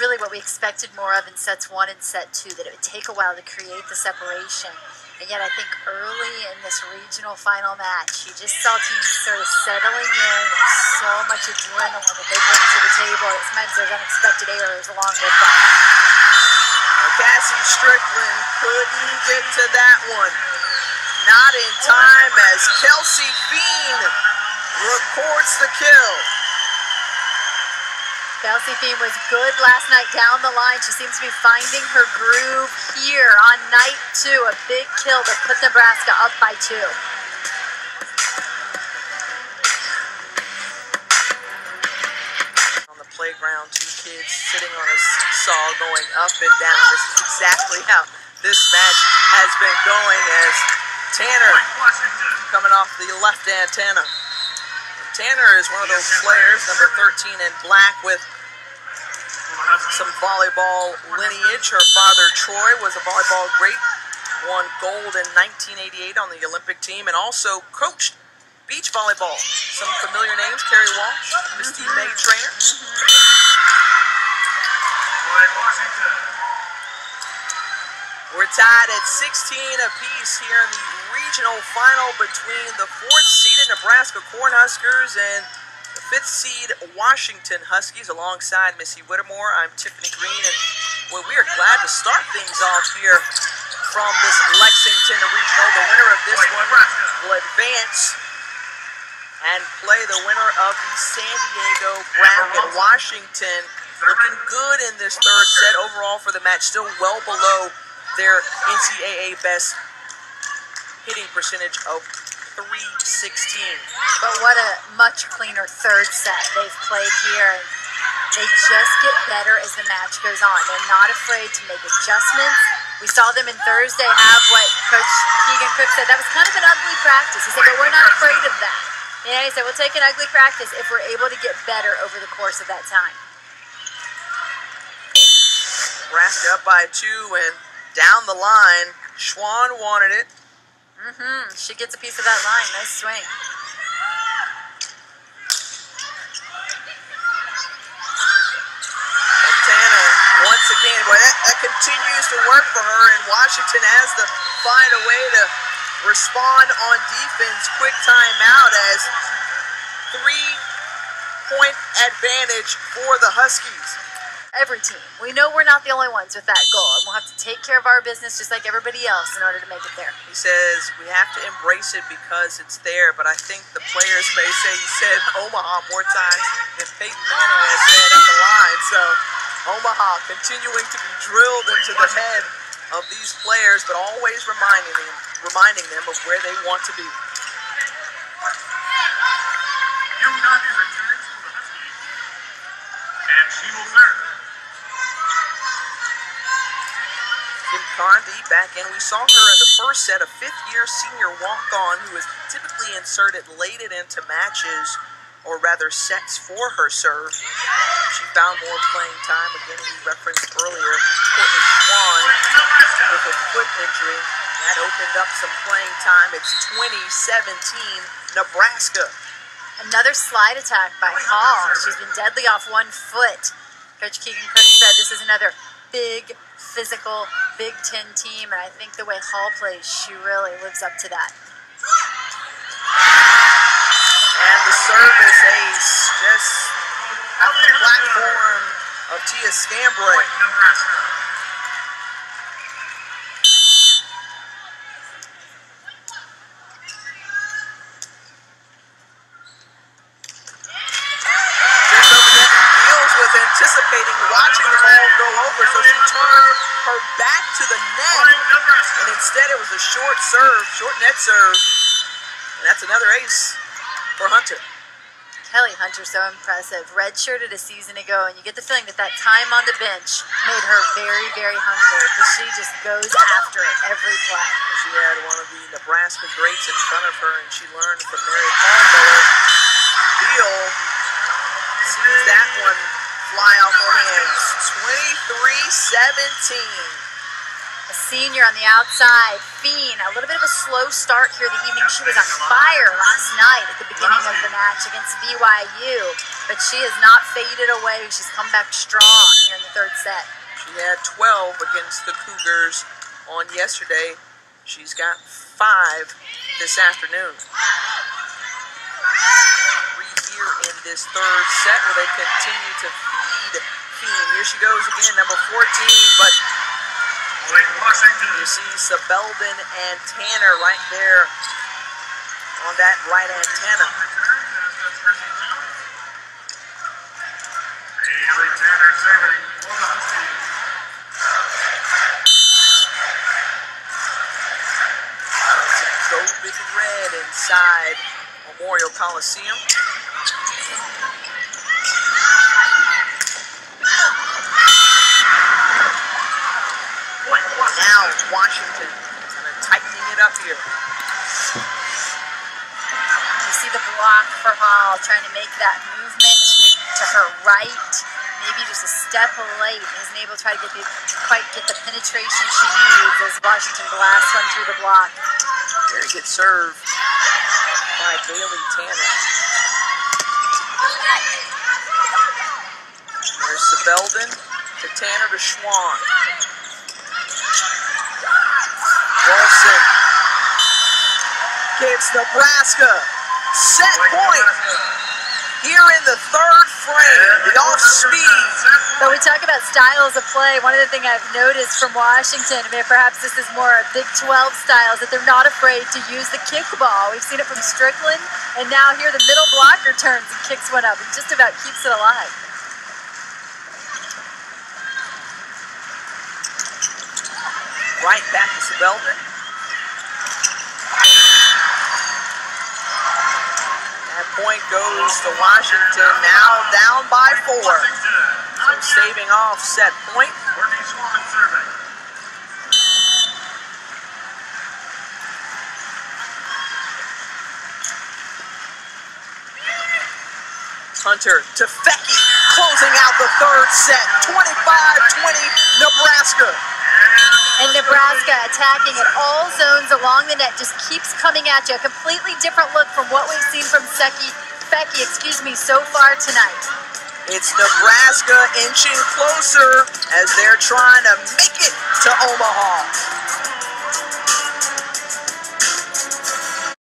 really what we expected more of in sets 1 and set 2, that it would take a while to create the separation. And yet I think early in this regional final match, you just saw teams sort of settling in. There's so much adrenaline that they bring to the table. It sometimes there's unexpected errors along with that. Cassie Strickland couldn't get to that one. Not in time as Kelsey Fiend records the kill. Kelsey Fiend was good last night down the line. She seems to be finding her groove here on night 2. A big kill that put Nebraska up by 2. On the playground, 2 kids sitting on a seesaw going up and down. This is exactly how this match has been going as Tanner coming off the left antenna. Tanner is one of those players, number 13 in black, with some volleyball lineage. Her father, Troy, was a volleyball great, won gold in 1988 on the Olympic team, and also coached beach volleyball. Some familiar names: Carrie Walsh, Christine May Trainer. We're tied at 16 apiece here in the regional final between the 4th-seeded Nebraska Cornhuskers and the 5th-seed Washington Huskies. Alongside Missy Whittemore, I'm Tiffany Green, and well, we are glad to start things off here from this Lexington regional. The winner of this one will advance and play the winner of the San Diego Bracket. Washington looking good in this 3rd set overall for the match, still well below their NCAA best hitting percentage of .316. But what a much cleaner 3rd set they've played here. They just get better as the match goes on. They're not afraid to make adjustments. We saw them in Thursday have what Coach Keegan Cook said. That was kind of an ugly practice. He said, but we're not afraid of that. You know, he said, we'll take an ugly practice if we're able to get better over the course of that time. Nebraska up by 2, and down the line, Schwann wanted it. She gets a piece of that line. Nice swing. Montana, once again, boy, that continues to work for her, and Washington has to find a way to respond on defense. Quick timeout as 3-point advantage for the Huskies. Every team. We know we're not the only ones with that goal, and we'll have to take care of our business just like everybody else in order to make it there. He says we have to embrace it because it's there, but I think the players may say he said Omaha more times than Peyton Manning has said at the line. So Omaha continuing to be drilled into the head of these players, but always reminding them of where they want to be. Yunagi returns to the Huskies, and she will serve. Kim Condi back in. We saw her in the 1st set, a 5th-year senior walk-on who is typically inserted late into matches, or rather sets for her serve. She found more playing time. Again, we referenced earlier Courtney Schwann with a foot injury. That opened up some playing time. It's 20-17 Nebraska. Another slide attack by Hall. She's been deadly off 1 foot. Coach Keegan Cook said this is another big, physical Big Ten team, and I think the way Hall plays, she really lives up to that. And the service ace just off the platform of Tia Scambray. Anticipating watching the ball go over, so she turned her back to the net, and instead it was a short serve, short net serve, and that's another ace for Hunter. Kelly Hunter, so impressive. Redshirted a season ago, and you get the feeling that that time on the bench made her very, very hungry, because she just goes after it every play. She had one of the Nebraska greats in front of her, and she learned from Mary Paul. Beal sees that one fly off her hands. 23-17. A senior on the outside, Fiend. A little bit of a slow start here the evening. She was on fire last night at the beginning of the match against BYU. but she has not faded away. She's come back strong here in the third set. She had 12 against the Cougars on yesterday. She's got 5 this afternoon. 3 here in this third set where they continue to feed Keene. Here she goes again, number 14, but you see Sebelden and Tanner right there on that right antenna. Haley Tanner serving for the Huskies. Go Big Red inside Memorial Coliseum. Now Washington kind of tightening it up here. You see the block for Hall trying to make that movement to her right. Maybe just a step late. Isn't able to try to quite get the penetration she needs as Washington blasts one through the block. Very good serve by Bailey Tanner. There's Sebelden to Tanner to Schwan. Wilson gives Nebraska set point here in the third frame. The off speed. But we talk about styles of play. One of the things I've noticed from Washington, I mean, perhaps this is more Big 12 styles, that they're not afraid to use the kickball. We've seen it from Strickland, and now here the middle blocker turns and kicks one up and just about keeps it alive. Right back to Sebelden. That point goes to Washington, now down by 4. So saving off set point. Courtney Swan serving. Hunter to Fecky, closing out the third set. 25-20, Nebraska. And Nebraska attacking at all zones along the net, just keeps coming at you. A completely different look from what we've seen from Fecky, so far tonight. It's Nebraska inching closer as they're trying to make it to Omaha.